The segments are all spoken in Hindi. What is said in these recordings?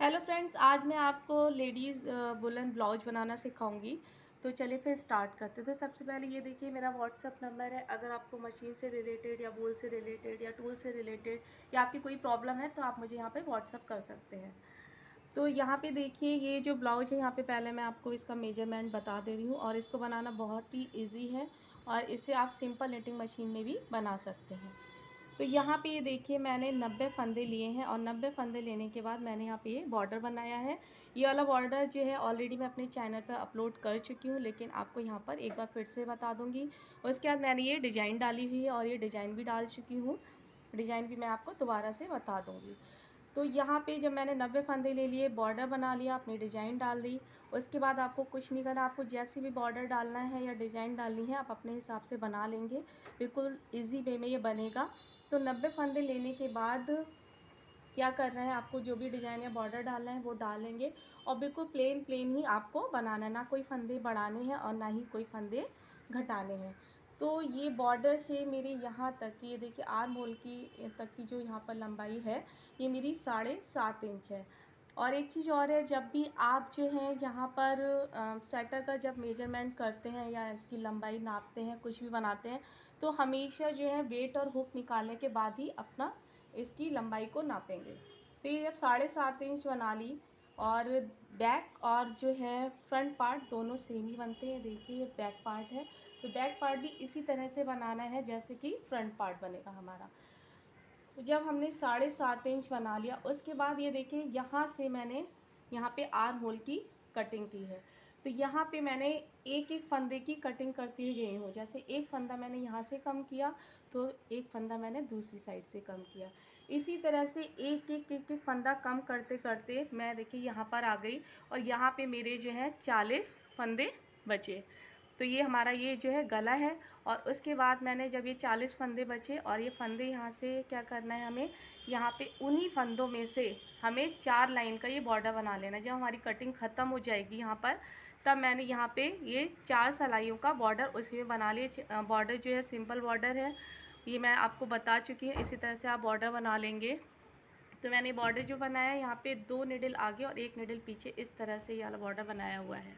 हेलो फ्रेंड्स, आज मैं आपको लेडीज़ वुलन ब्लाउज बनाना सिखाऊंगी। तो चलिए फिर स्टार्ट करते हैं। तो सबसे पहले ये देखिए, मेरा व्हाट्सअप नंबर है। अगर आपको मशीन से रिलेटेड या वूल से रिलेटेड या टूल से रिलेटेड या आपकी कोई प्रॉब्लम है तो आप मुझे यहाँ पे व्हाट्सअप कर सकते हैं। तो यहाँ पे देखिए, ये जो ब्लाउज है यहाँ पे पहले मैं आपको इसका मेजरमेंट बता दे रही हूँ और इसको बनाना बहुत ही ईजी है और इसे आप सिंपल निटिंग मशीन में भी बना सकते हैं। तो यहाँ पे ये देखिए, मैंने 90 फंदे लिए हैं और 90 फंदे लेने के बाद मैंने यहाँ पे ये बॉर्डर बनाया है। ये वाला बॉर्डर जो है ऑलरेडी मैं अपने चैनल पर अपलोड कर चुकी हूँ, लेकिन आपको यहाँ पर एक बार फिर से बता दूँगी। उसके बाद मैंने ये डिज़ाइन डाली हुई है और ये डिज़ाइन भी डाल चुकी हूँ। डिज़ाइन भी मैं आपको दोबारा से बता दूँगी। तो यहाँ पे जब मैंने 90 फंदे ले लिए, बॉर्डर बना लिया, अपनी डिज़ाइन डाल दी। उसके बाद आपको कुछ नहीं करना, आपको जैसे भी बॉर्डर डालना है या डिज़ाइन डालनी है आप अपने हिसाब से बना लेंगे। बिल्कुल ईजी वे में ये बनेगा। तो 90 फंदे लेने के बाद क्या करना है, आपको जो भी डिज़ाइन या बॉर्डर डालना है वो डालेंगे और बिल्कुल प्लेन प्लेन ही आपको बनाना है, ना कोई फंदे बढ़ाने हैं और ना ही कोई फंदे घटाने हैं। तो ये बॉर्डर से मेरे यहाँ तक की, ये देखिए आर्म होल की तक की जो यहाँ पर लंबाई है, ये मेरी 7.5 इंच है। और एक चीज़ और है, जब भी आप जो है यहाँ पर स्वेटर का जब मेजरमेंट करते हैं या इसकी लंबाई नापते हैं, कुछ भी बनाते हैं, तो हमेशा जो है वेट और हुक निकालने के बाद ही अपना इसकी लंबाई को नापेंगे। तो ये जब 7.5 इंच बना ली और बैक और जो है फ्रंट पार्ट दोनों सेम ही बनते हैं। देखिए ये बैक पार्ट है, तो बैक पार्ट भी इसी तरह से बनाना है जैसे कि फ्रंट पार्ट बनेगा हमारा। तो जब हमने 7.5 इंच बना लिया, उसके बाद ये देखिए यहाँ से मैंने यहाँ पे आर्म होल की कटिंग की है। तो यहाँ पे मैंने एक एक फंदे की कटिंग करती हुई गई हूँ। जैसे एक फंदा मैंने यहाँ से कम किया तो एक फंदा मैंने दूसरी साइड से कम किया। इसी तरह से एक एक फंदा कम करते करते मैं देखिए यहाँ पर आ गई और यहाँ पे मेरे जो है 40 फंदे बचे। तो ये हमारा ये जो है गला है। और उसके बाद मैंने जब ये 40 फंदे बचे और ये फंदे यहाँ से क्या करना है, हमें यहाँ पे उन्हीं फंदों में से हमें 4 लाइन का ये बॉर्डर बना लेना है। जब हमारी कटिंग ख़त्म हो जाएगी यहाँ पर, तब मैंने यहाँ पे ये 4 सिलाइयों का बॉर्डर उसी में बना लिए। बॉर्डर जो है सिंपल बॉर्डर है, ये मैं आपको बता चुकी हूँ। इसी तरह से आप बॉर्डर बना लेंगे। तो मैंने बॉर्डर जो बनाया है यहाँ पे 2 निडल आगे और 1 निडल पीछे, इस तरह से ये वाला बॉर्डर बनाया हुआ है।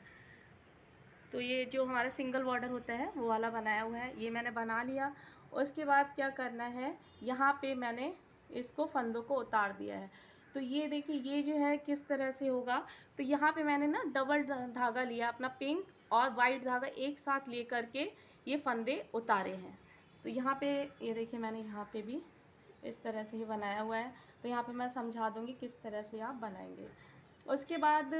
तो ये जो हमारा सिंगल बॉर्डर होता है वो वाला बनाया हुआ है, ये मैंने बना लिया। उसके बाद क्या करना है, यहाँ पे मैंने इसको फंदों को उतार दिया है। तो ये देखिए ये जो है किस तरह से होगा। तो यहाँ पे मैंने ना डबल धागा लिया, अपना पिंक और वाइट धागा एक साथ ले करके ये फंदे उतारे हैं। तो यहाँ पे ये देखिए मैंने यहाँ पे भी इस तरह से ही बनाया हुआ है। तो यहाँ पे मैं समझा दूँगी किस तरह से आप बनाएंगे। उसके बाद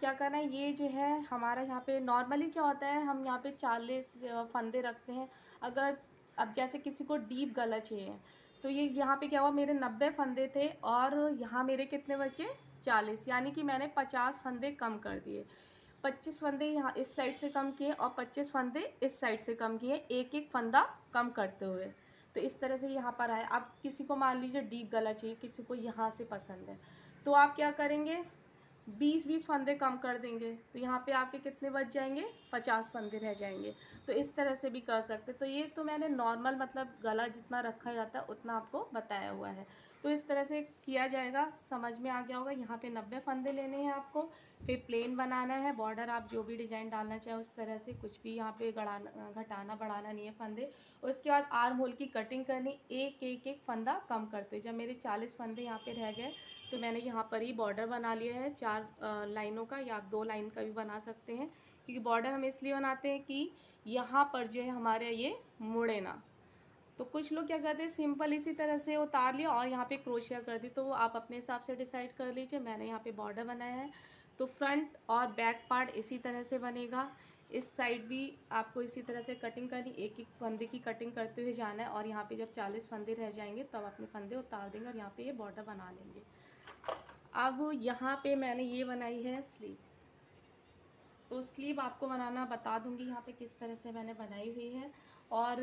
क्या करना है, ये जो है हमारा यहाँ पे नॉर्मली क्या होता है, हम यहाँ पे 40 फंदे रखते हैं। अगर अब जैसे किसी को डीप गला चाहिए, तो ये यहाँ पे क्या हुआ, मेरे 90 फंदे थे और यहाँ मेरे कितने बचे 40, यानी कि मैंने 50 फंदे कम कर दिए। 25 फंदे यहाँ इस साइड से कम किए और 25 फंदे इस साइड से कम किए, एक एक फंदा कम करते हुए। तो इस तरह से यहाँ पर आए। अब किसी को मान लीजिए डीप गला चाहिए, किसी को यहाँ से पसंद है, तो आप क्या करेंगे, 20-20 फंदे कम कर देंगे। तो यहाँ पे आपके कितने बच जाएंगे, 50 फंदे रह जाएंगे। तो इस तरह से भी कर सकते। तो ये तो मैंने नॉर्मल मतलब गला जितना रखा जाता है उतना आपको बताया हुआ है। तो इस तरह से किया जाएगा, समझ में आ गया होगा। यहाँ पे 90 फंदे लेने हैं आपको, फिर प्लेन बनाना है बॉर्डर, आप जो भी डिज़ाइन डालना चाहे उस तरह से, कुछ भी यहाँ पे गड़ाना घटाना बढ़ाना नहीं है फंदे। उसके बाद आर्म होल की कटिंग करनी, एक फंदा कम करते। जब मेरे 40 फंदे यहाँ पे रह गए तो मैंने यहाँ पर ही बॉर्डर बना लिया है 4 लाइनों का, या आप 2 लाइन का भी बना सकते हैं। क्योंकि बॉर्डर हम इसलिए बनाते हैं कि यहाँ पर जो है हमारे ये मुड़े ना। तो कुछ लोग क्या करते हैं, सिंपल इसी तरह से उतार लिया और यहाँ पे क्रोशिया कर दी। तो वो आप अपने हिसाब से डिसाइड कर लीजिए। मैंने यहाँ पे बॉर्डर बनाया है। तो फ्रंट और बैक पार्ट इसी तरह से बनेगा। इस साइड भी आपको इसी तरह से कटिंग करनी, एक एक फंदे की कटिंग करते हुए जाना है। और यहाँ पे जब 40 फंदे रह जाएंगे तब अपने फंदे उतार देंगे और यहाँ पे ये बॉर्डर बना लेंगे। अब यहाँ पे मैंने ये बनाई है स्लीव। तो स्लीव आपको बनाना बता दूंगी यहाँ पे किस तरह से मैंने बनाई हुई है। और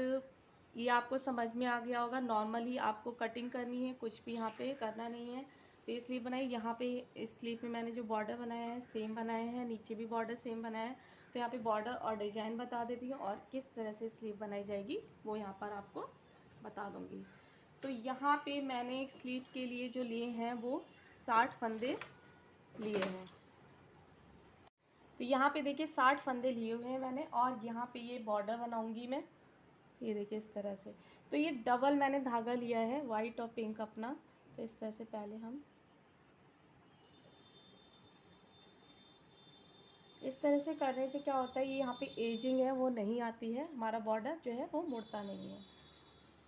ये आपको समझ में आ गया होगा, नॉर्मली आपको कटिंग करनी है, कुछ भी यहाँ पे करना नहीं है। तो ये स्लीव बनाई, यहाँ पे इस स्लीव में मैंने जो बॉर्डर बनाया है सेम बनाया है, नीचे भी बॉर्डर सेम बनाया है। तो यहाँ पे बॉर्डर और डिजाइन बता देती हूँ और किस तरह से स्लीव बनाई जाएगी वो यहाँ पर आपको बता दूँगी। तो यहाँ पे मैंने स्लीव के लिए जो लिए हैं वो 60 फंदे लिए हैं। तो यहाँ पे देखिए 60 फंदे लिए हुए हैं मैंने, और यहाँ पे ये बॉर्डर बनाऊंगी मैं, ये देखिए इस तरह से। तो ये डबल मैंने धागा लिया है, वाइट और पिंक अपना। तो इस तरह से पहले हम इस तरह से करने से क्या होता है, ये यहाँ पे एजिंग है वो नहीं आती है, हमारा बॉर्डर जो है वो मुड़ता नहीं है।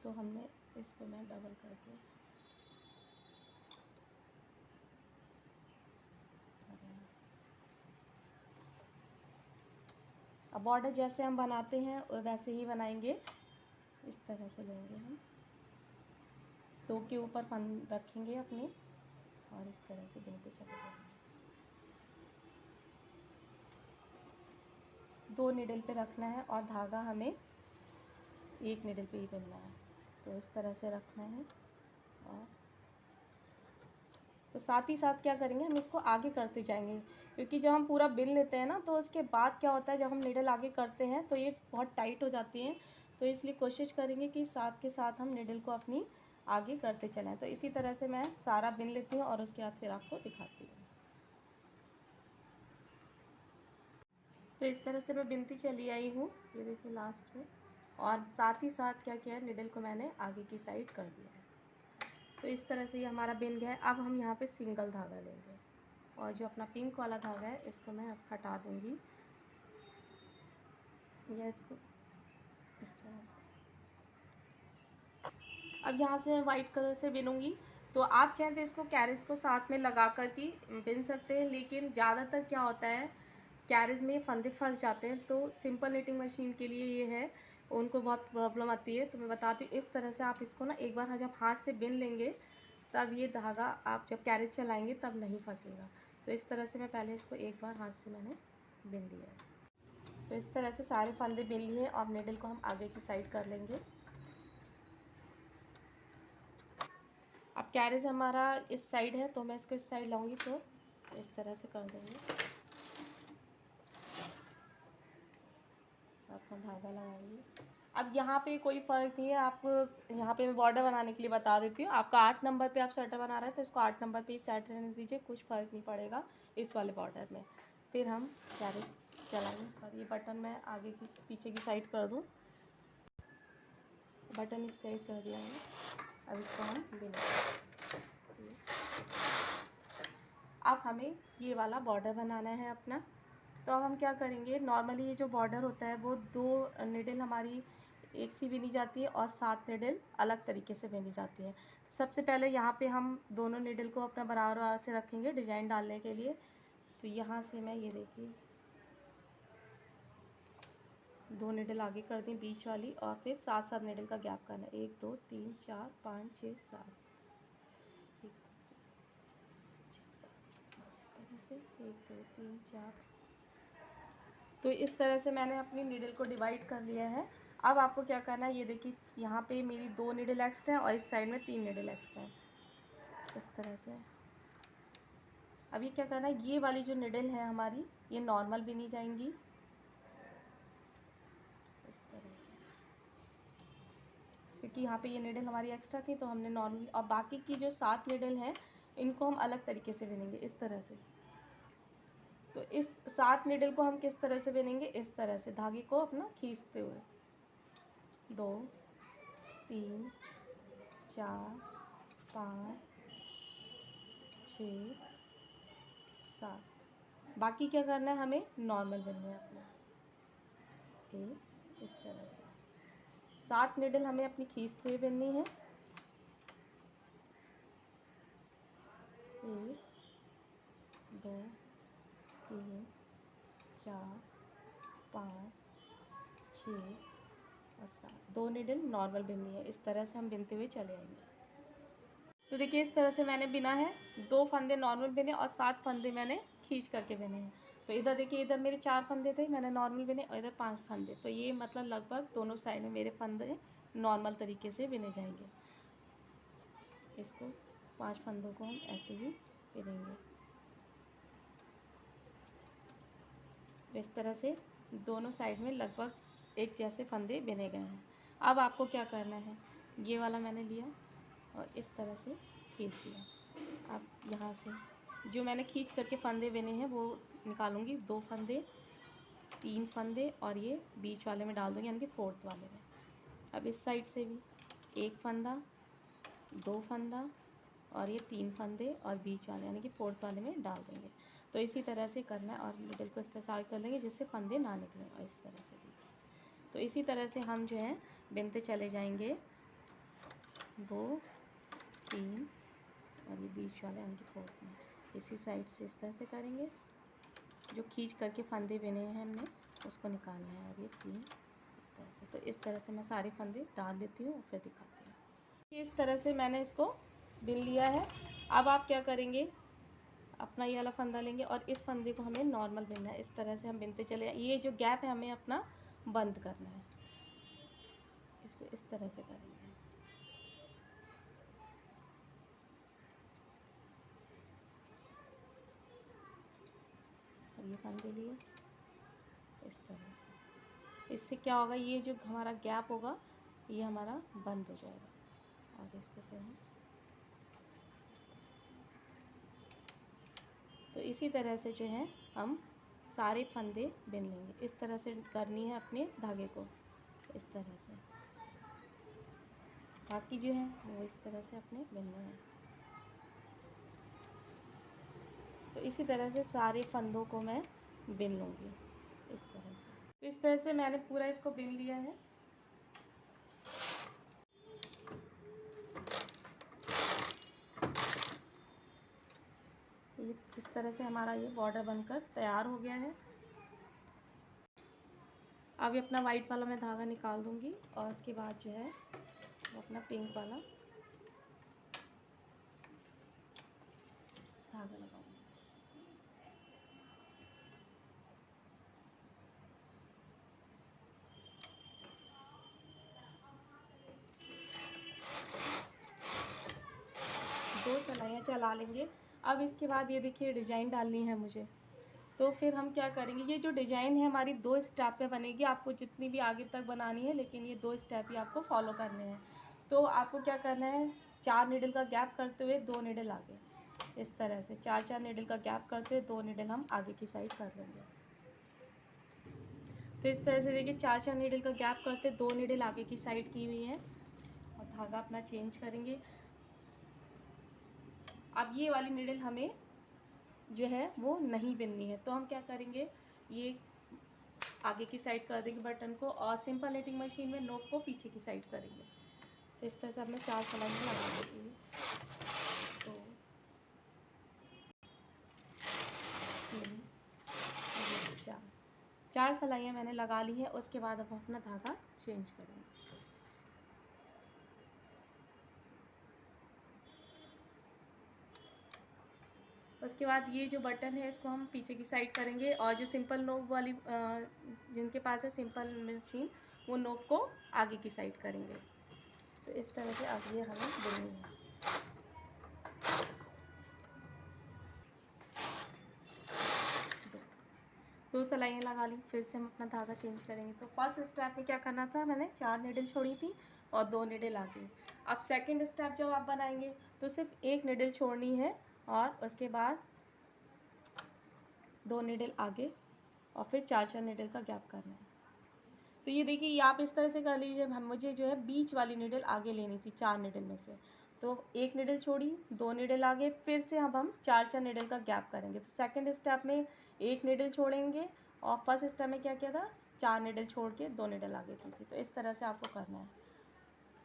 तो हमने इसको मैं डबल करके, अब बॉर्डर जैसे हम बनाते हैं वैसे ही बनाएंगे। इस तरह से लेंगे हम, दो के ऊपर फन रखेंगे अपने, और इस तरह से बुनते चले जाएंगे। दो निडल पे रखना है और धागा हमें एक निडल पे ही बुनना है। तो इस तरह से रखना है, और तो साथ ही साथ क्या करेंगे, हम इसको आगे करते जाएंगे, क्योंकि जब हम पूरा बिन लेते हैं ना, तो उसके बाद क्या होता है, जब हम निडल आगे करते हैं तो ये बहुत टाइट हो जाती हैं। तो इसलिए कोशिश करेंगे कि साथ के साथ हम निडल को अपनी आगे करते चलें। तो इसी तरह से मैं सारा बिन लेती हूँ और उसके बाद फिर आपको दिखाती हूँ। तो इस तरह से मैं बिनती चली आई हूँ, ये देखिए लास्ट में, और साथ ही साथ क्या किया है, निडल को मैंने आगे की साइड कर दिया है। तो इस तरह से ये हमारा बिन गया है। अब हम यहाँ पे सिंगल धागा लेंगे, और जो अपना पिंक वाला धागा है इसको मैं अब हटा दूँगी, या इसको इस तरह से। अब यहाँ से मैं वाइट कलर से बिनूंगी। तो आप चाहें तो इसको कैरेज को साथ में लगा कर के बिन सकते हैं, लेकिन ज़्यादातर क्या होता है, कैरेज में फंदे फंस जाते हैं। तो सिंपल निटिंग मशीन के लिए ये है, उनको बहुत प्रॉब्लम आती है। तो मैं बताती हूँ, इस तरह से आप इसको ना एक बार जब हाथ से बिन लेंगे, तब ये धागा आप जब कैरेज चलाएंगे तब नहीं फंसेगा। तो इस तरह से मैं पहले इसको एक बार हाथ से मैंने बिन लिया है। तो इस तरह से सारे फंदे बिन लिए, और निडल को हम आगे की साइड कर लेंगे। अब कैरेज हमारा इस साइड है, तो मैं इसको इस साइड लाऊंगी, तो इस तरह से कर देंगे। अपना धागा लगाएंगे। अब यहाँ पे कोई फ़र्क नहीं है, आप यहाँ पे मैं बॉर्डर बनाने के लिए बता देती हूँ। आपका 8 नंबर पे आप स्वेटर बना रहे हैं, तो इसको 8 नंबर पे ही सेट रहने दीजिए, कुछ फ़र्क नहीं पड़ेगा इस वाले बॉर्डर में। फिर हम कैरेज चलाएंगे। सॉरी, ये बटन मैं आगे की पीछे की साइड कर दूँ, बटन इस साइड कर दिया है। अब इसको हम बिनेंगे। अब हमें ये वाला बॉर्डर बनाना है अपना। तो अब हम क्या करेंगे, नॉर्मली ये जो बॉर्डर होता है वो 2 निडल हमारी एक सी बिनी जाती है, और 7 निडल अलग तरीके से बिनी जाती है। तो सबसे पहले यहाँ पे हम दोनों निडल को अपना बराबर से रखेंगे डिजाइन डालने के लिए। तो यहाँ से मैं ये देखिए 2 निडल आगे कर दी बीच वाली, और फिर 7-7 निडल का गैप करना है। 1 2 3 4 5 6 7, 1 2 3 4। तो इस तरह से मैंने अपनी नीडल को डिवाइड कर लिया है। अब आपको क्या करना है, ये देखिए यहाँ पे मेरी 2 नीडल एक्स्ट्रा है, और इस साइड में 3 नीडल एक्स्ट्रा है, इस तरह से। अब ये क्या करना है, ये वाली जो नीडल है हमारी, ये नॉर्मल भी नहीं जाएंगी, इस तरह से, क्योंकि यहाँ पे ये नीडल हमारी एक्स्ट्रा थी, तो हमने नॉर्मल। और बाकी की जो 7 नीडल हैं, इनको हम अलग तरीके से बिनेंगे, इस तरह से। तो इस 7 नीडल को हम किस तरह से बिनेंगे, इस तरह से धागे को अपना खींचते हुए। 2 3 4 5 6 7। बाकी क्या करना है, हमें नॉर्मल बनना है अपना, इस तरह से। 7 निडल हमें अपनी खींचते हुए बननी है। 1 2 3 4 5 6 और 7। 2 निडल नॉर्मल बिननी है, इस तरह से हम बिनते हुए चले आएंगे। तो देखिए इस तरह से मैंने बिना है, 2 फंदे नॉर्मल बिने और 7 फंदे मैंने खींच करके बिने हैं। तो इधर देखिए, इधर मेरे 4 फंदे थे, मैंने नॉर्मल बिने, और इधर 5 फंदे। तो ये मतलब लगभग दोनों साइड में मेरे फंदे नॉर्मल तरीके से बिने जाएंगे। इसको 5 फंदों को हम ऐसे ही बिनेंगे। इस तरह से दोनों साइड में लगभग एक जैसे फंदे बिने गए हैं। अब आपको क्या करना है, ये वाला मैंने लिया और इस तरह से खींच दिया। अब यहाँ से जो मैंने खींच करके फंदे बिने हैं वो निकालूंगी, 2 फंदे, 3 फंदे और ये बीच वाले में डाल दूँगी, यानी कि फोर्थ वाले में। अब इस साइड से भी 1 फंदा, 2 फंदा और ये 3 फंदे और बीच वाले यानी कि फोर्थ वाले में डाल देंगे। तो इसी तरह से करना है और निडल को इस तरह से आगे कर लेंगे जिससे फंदे ना निकलें, और इस तरह से देखिए। तो इसी तरह से हम जो है बिनते चले जाएंगे, 2, 3 और ये बीच वाले यानी कि फोर्थ में इसी साइड से इस तरह से करेंगे। जो खींच करके फंदे बिने हैं हमने उसको निकालना है, और ये 3 इस तरह से। तो इस तरह से मैं सारे फंदे डाल लेती हूँ और फिर दिखाती हूँ। इस तरह से मैंने इसको बिन लिया है। अब आप क्या करेंगे, अपना ये वाला फंदा लेंगे और इस फंदे को हमें नॉर्मल बिनना है। इस तरह से हम बिनते चले, ये जो गैप है हमें अपना बंद करना है, इसको इस तरह से करेंगे। और ये फंदे लिए इस तरह से, इससे क्या होगा, ये जो हमारा गैप होगा ये हमारा बंद हो जाएगा। और इसको फिर हम तो इसी तरह से जो है हम सारे फंदे बिन लेंगे। इस तरह से करनी है अपने धागे को, इस तरह से। बाकी जो है वो इस तरह से अपने बिनने हैं। तो इसी तरह से सारे फंदों को मैं बिन लूँगी इस तरह से। तो इस तरह से मैंने पूरा इसको बिन लिया है। ये इस तरह से हमारा ये बॉर्डर बनकर तैयार हो गया है। अब ये अपना वाइट वाला मैं धागा निकाल दूँगी और उसके बाद जो है वो अपना पिंक वाला धागा लगाऊंगी। दो सिलाइयाँ चला लेंगे। अब इसके बाद ये देखिए डिज़ाइन डालनी है मुझे, तो फिर हम क्या करेंगे, ये जो डिज़ाइन है हमारी 2 स्टेप पे बनेगी। आपको जितनी भी आगे तक बनानी है, लेकिन ये 2 स्टेप ही आपको फॉलो करने हैं। तो आपको क्या करना है, 4 नीडल का गैप करते हुए 2 नीडल आगे, इस तरह से 4-4 नीडल का गैप करते हुए 2 नीडल हम आगे की साइड कर लेंगे। तो इस तरह से देखिए 4-4 नीडल का गैप करते 2 नीडल आगे की साइड की हुई है और धागा अपना चेंज करेंगे। अब ये वाली नीडल हमें जो है वो नहीं बिननी है, तो हम क्या करेंगे, ये आगे की साइड कर देंगे बटन को और सिंपल नीटिंग मशीन में नोक को पीछे की साइड करेंगे। तो इस तरह से हमने 4 सिलाइयाँ लगा देती है। तो 3 4 4 सिलाइयाँ मैंने लगा ली है। उसके बाद अब हम अपना धागा चेंज करेंगे। उसके बाद ये जो बटन है इसको हम पीछे की साइड करेंगे और जो सिंपल नोक वाली जिनके पास है सिंपल मशीन, वो नोक को आगे की साइड करेंगे। तो इस तरह से अब ये हमें बुननी है। दो सिलाइयाँ लगा ली, फिर से हम अपना धागा चेंज करेंगे। तो फर्स्ट स्टेप में क्या करना था, मैंने 4 नीडल छोड़ी थी और 2 नीडल आगे। अब सेकंड स्टेप जब आप बनाएंगे तो सिर्फ 1 नीडल छोड़नी है और उसके बाद 2 नीडल आगे और फिर 4-4 नीडल का गैप करना है। तो ये देखिए, ये आप इस तरह से कर लीजिए। मुझे जो है बीच वाली नीडल आगे लेनी थी 4 नीडल में से, तो 1 नीडल छोड़ी, 2 नीडल आगे, फिर से अब हम 4-4 नीडल का गैप करेंगे। तो सेकंड स्टेप में 1 नीडल छोड़ेंगे और फर्स्ट स्टेप में क्या किया था, 4 नीडल छोड़ के 2 नीडल आगे की थी। तो इस तरह से आपको करना है।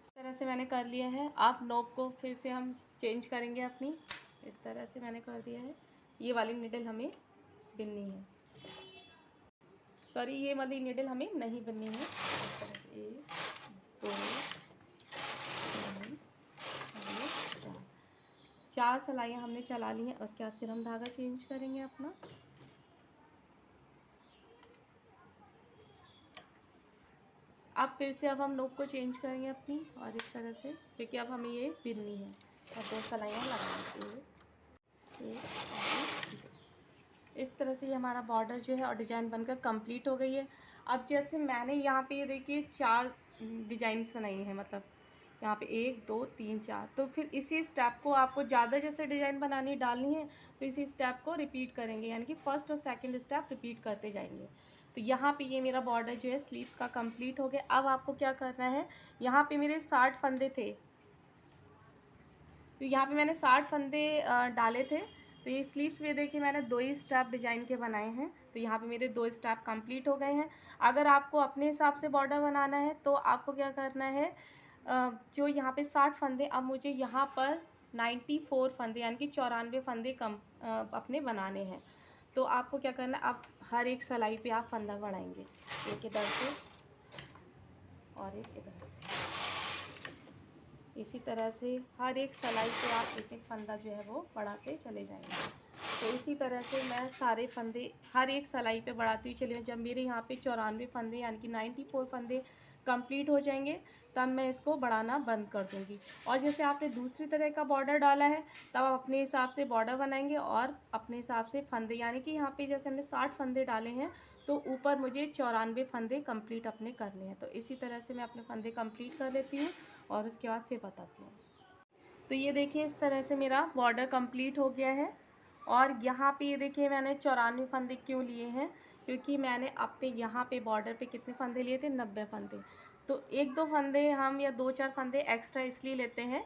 इस तरह से मैंने कर लिया है। आप नोक को फिर से हम चेंज करेंगे अपनी, इस तरह से मैंने कर दिया है। ये वाली नीडल हमें बिननी है, सॉरी ये वाली नीडल हमें नहीं बननी है। इस तरह से 1 2 3 4 4 सिलाइयाँ हमने चला ली हैं। उसके बाद फिर हम धागा चेंज करेंगे अपना। अब फिर से अब हम नोक को चेंज करेंगे अपनी, और इस तरह से, क्योंकि अब हमें ये बिननी है। और 2 सिलाइयाँ लगाएंगे, इस तरह से ये हमारा बॉर्डर जो है और डिज़ाइन बनकर कंप्लीट हो गई है। अब जैसे मैंने यहाँ पे ये देखिए 4 डिज़ाइंस बनाई हैं, मतलब यहाँ पे 1 2 3 4। तो फिर इसी स्टेप को आपको ज़्यादा जैसे डिज़ाइन बनानी डालनी है तो इसी स्टेप को रिपीट करेंगे, यानी कि फर्स्ट और सेकंड स्टेप रिपीट करते जाएंगे। तो यहाँ पे ये मेरा बॉर्डर जो है स्लीव्स का कंप्लीट हो गया। अब आपको क्या करना है, यहाँ पे मेरे 60 फंदे थे, तो यहाँ पे मैंने 60 फंदे डाले थे। तो ये स्लीव्स में देखिए मैंने 2 ही स्टेप डिजाइन के बनाए हैं। तो यहाँ पे मेरे 2 स्टेप कंप्लीट हो गए हैं। अगर आपको अपने हिसाब से बॉर्डर बनाना है तो आपको क्या करना है, जो यहाँ पे 60 फंदे, अब मुझे यहाँ पर 94 फंदे यानी कि 94 फंदे कम अपने बनाने हैं। तो आपको क्या करना है, आप हर एक सिलाई पे आप फंदा बढ़ाएंगे, एक इधर से और एक इधर से, इसी तरह से हर एक सिलाई पे आप एक एक फंदा जो है वो बढ़ाते चले जाएंगे। तो इसी तरह से मैं सारे फंदे हर एक सिलाई पे बढ़ाती हुई चली। जब मेरे यहाँ पे 94 फंदे यानी कि 94 फंदे कंप्लीट हो जाएंगे तब मैं इसको बढ़ाना बंद कर दूँगी। और जैसे आपने दूसरी तरह का बॉर्डर डाला है तब आप अपने हिसाब से बॉर्डर बनाएंगे और अपने हिसाब से फंदे, यानी कि यहाँ पे जैसे हमने 60 फंदे डाले हैं तो ऊपर मुझे 94 फंदे कंप्लीट अपने करने हैं। तो इसी तरह से मैं अपने फंदे कंप्लीट कर लेती हूँ और उसके बाद फिर बताती हूँ। तो ये देखिए इस तरह से मेरा बॉर्डर कंप्लीट हो गया है। और यहाँ पे ये देखिए मैंने 94 फंदे क्यों लिए हैं, क्योंकि मैंने अपने यहाँ पे बॉर्डर पे कितने फंदे लिए थे, 90 फंदे। तो 1-2 फंदे हम या 2-4 फंदे एक्स्ट्रा इसलिए लेते हैं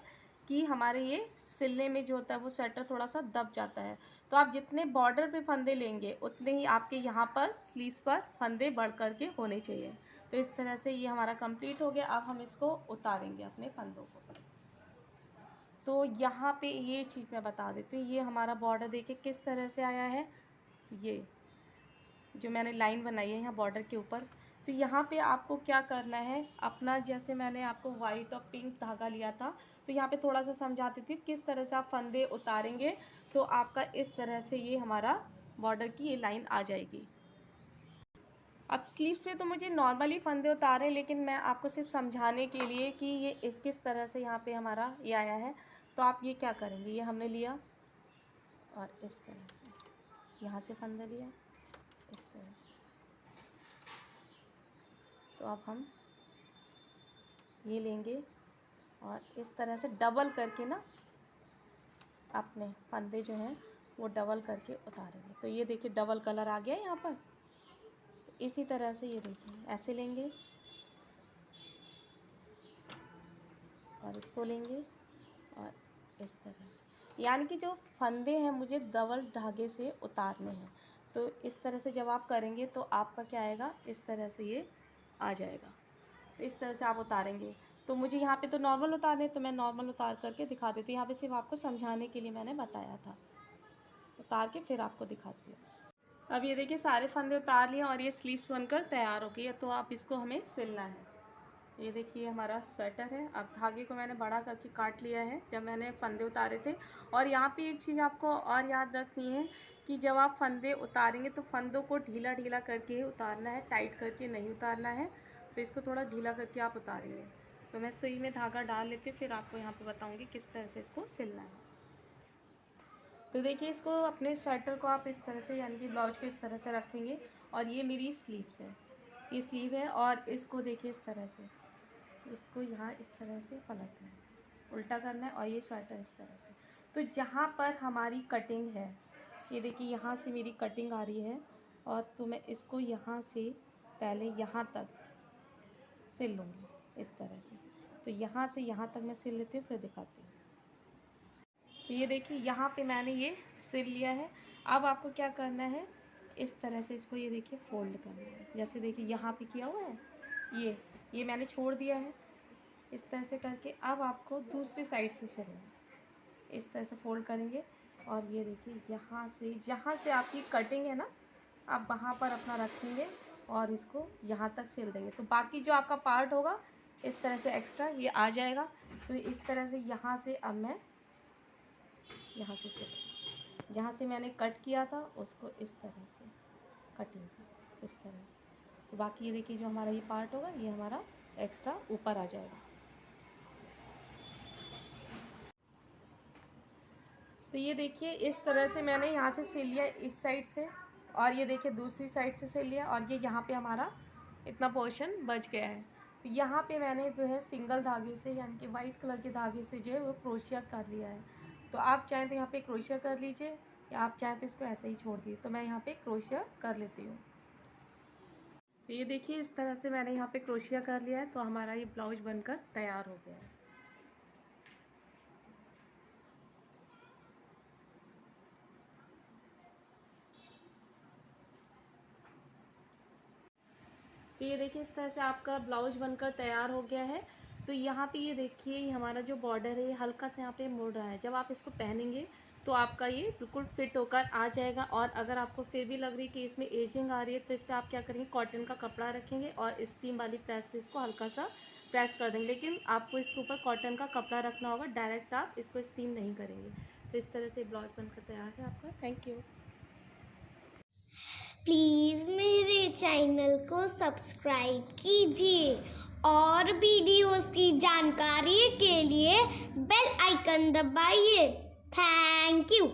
कि हमारे ये सिलने में जो होता है वो स्वेटर थोड़ा सा दब जाता है। तो आप जितने बॉर्डर पे फंदे लेंगे उतने ही आपके यहाँ पर स्लीव पर फंदे बढ़ कर के होने चाहिए। तो इस तरह से ये हमारा कंप्लीट हो गया। अब हम इसको उतारेंगे अपने फंदों को। तो यहाँ पे ये चीज़ मैं बता देती हूँ, ये हमारा बॉर्डर देखिए किस तरह से आया है। ये जो मैंने लाइन बनाई है यहाँ बॉर्डर के ऊपर, तो यहाँ पे आपको क्या करना है, अपना जैसे मैंने आपको वाइट और पिंक धागा लिया था तो यहाँ पे थोड़ा सा समझा देती हूँ किस तरह से आप फंदे उतारेंगे। तो आपका इस तरह से ये हमारा बॉर्डर की ये लाइन आ जाएगी। अब स्लीव्स पे तो मुझे नॉर्मली फंदे उतारे, लेकिन मैं आपको सिर्फ समझाने के लिए कि ये किस तरह से यहाँ पे हमारा ये आया है। तो आप ये क्या करेंगे, ये हमने लिया और इस तरह से यहाँ से फंदा लिया इस तरह से। तो अब हम ये लेंगे और इस तरह से डबल करके ना अपने फंदे जो हैं वो डबल करके उतारेंगे। तो ये देखिए डबल कलर आ गया यहाँ पर। तो इसी तरह से ये देखिए ऐसे लेंगे और इसको लेंगे और इस तरह से, यानी कि जो फंदे हैं मुझे डबल धागे से उतारने हैं। तो इस तरह से जब आप करेंगे तो आपका क्या आएगा, इस तरह से ये आ जाएगा। तो इस तरह से आप उतारेंगे। तो मुझे यहाँ पे तो नॉर्मल उतारने, तो मैं नॉर्मल उतार करके दिखा देती हूँ। यहाँ पे सिर्फ आपको समझाने के लिए मैंने बताया था, उतार के फिर आपको दिखाती हूँ। अब ये देखिए सारे फंदे उतार लिए और ये स्लीव्स बनकर तैयार हो गई है। तो आप इसको हमें सिलना है। ये देखिए हमारा स्वेटर है। अब धागे को मैंने बड़ा करके काट लिया है जब मैंने फंदे उतारे थे। और यहाँ पे एक चीज़ आपको और याद रखनी है कि जब आप फंदे उतारेंगे तो फंदों को ढीला ढीला करके उतारना है, टाइट करके नहीं उतारना है। तो इसको थोड़ा ढीला करके आप उतारेंगे। तो मैं सुई में धागा डाल लेती हूँ, फिर आपको यहाँ पे बताऊँगी किस तरह से इसको सिलना है। तो देखिए इसको अपने स्वेटर को आप इस तरह से, यानी कि ब्लाउज को इस तरह से रखेंगे। और ये मेरी स्लीव्स है, ये स्लीव है। और इसको देखिए इस तरह से, इसको यहाँ इस तरह से पलटना है, उल्टा करना है और ये स्वेटर इस तरह से। तो जहाँ पर हमारी कटिंग है, ये देखिए यहाँ से मेरी कटिंग आ रही है और तो मैं इसको यहाँ से पहले यहाँ तक सिल लूँगी इस तरह से। तो यहाँ से यहाँ तक मैं सिल लेती हूँ, फिर दिखाती हूँ। तो ये देखिए यहाँ पे मैंने ये सिल लिया है। अब आपको क्या करना है, इस तरह से इसको ये देखिए फोल्ड करना है। जैसे देखिए यहाँ पे किया हुआ है, ये मैंने छोड़ दिया है इस तरह से करके। अब आपको दूसरी साइड से सिलना है, इस तरह से फोल्ड करेंगे और ये देखिए यहाँ से जहाँ से आपकी कटिंग है ना, आप वहाँ पर अपना रखेंगे और इसको यहाँ तक सिल देंगे। तो बाकी जो आपका पार्ट होगा इस तरह से एक्स्ट्रा ये आ जाएगा। तो इस तरह से यहाँ से अब मैं यहाँ से सिल, जहाँ से मैंने कट किया था उसको इस तरह से कटिंग इस तरह से। तो बाकी ये देखिए जो हमारा ये पार्ट होगा ये हमारा एक्स्ट्रा ऊपर आ जाएगा। तो ये देखिए इस तरह से मैंने यहाँ से सिल लिया इस साइड से, और ये देखिए दूसरी साइड से सिल लिया और ये यहाँ पे हमारा इतना पोर्शन बच गया है। तो यहाँ पे मैंने जो है सिंगल धागे से यानी कि वाइट कलर के धागे से जो है वो क्रोशिया कर लिया है। तो आप चाहें तो यहाँ पे क्रोशिया कर लीजिए या आप चाहें तो इसको ऐसे ही छोड़ दिए। तो मैं यहाँ पे क्रोशिया कर लेती हूँ। तो ये देखिए इस तरह से मैंने यहाँ पे क्रोशिया कर लिया है। तो हमारा ये ब्लाउज बनकर तैयार हो गया है। तो ये देखिए इस तरह से आपका ब्लाउज बनकर तैयार हो गया है। तो यहाँ पे ये देखिए ये हमारा जो बॉर्डर है हल्का सा यहाँ पे मुड़ रहा है। जब आप इसको पहनेंगे तो आपका ये बिल्कुल फिट होकर आ जाएगा। और अगर आपको फिर भी लग रही है कि इसमें एजिंग आ रही है तो इस पर आप क्या करेंगे, कॉटन का कपड़ा रखेंगे और स्टीम वाली प्रेस से इसको हल्का सा प्रेस कर देंगे। लेकिन आपको इसके ऊपर कॉटन का कपड़ा रखना होगा, डायरेक्ट आप इसको स्टीम नहीं करेंगे। तो इस तरह से ब्लाउज बनकर तैयार है आपका। Thank you. प्लीज़ मेरे चैनल को सब्सक्राइब कीजिए और वीडियोस की जानकारी के लिए बेल आइकन दबाइए। Thank you.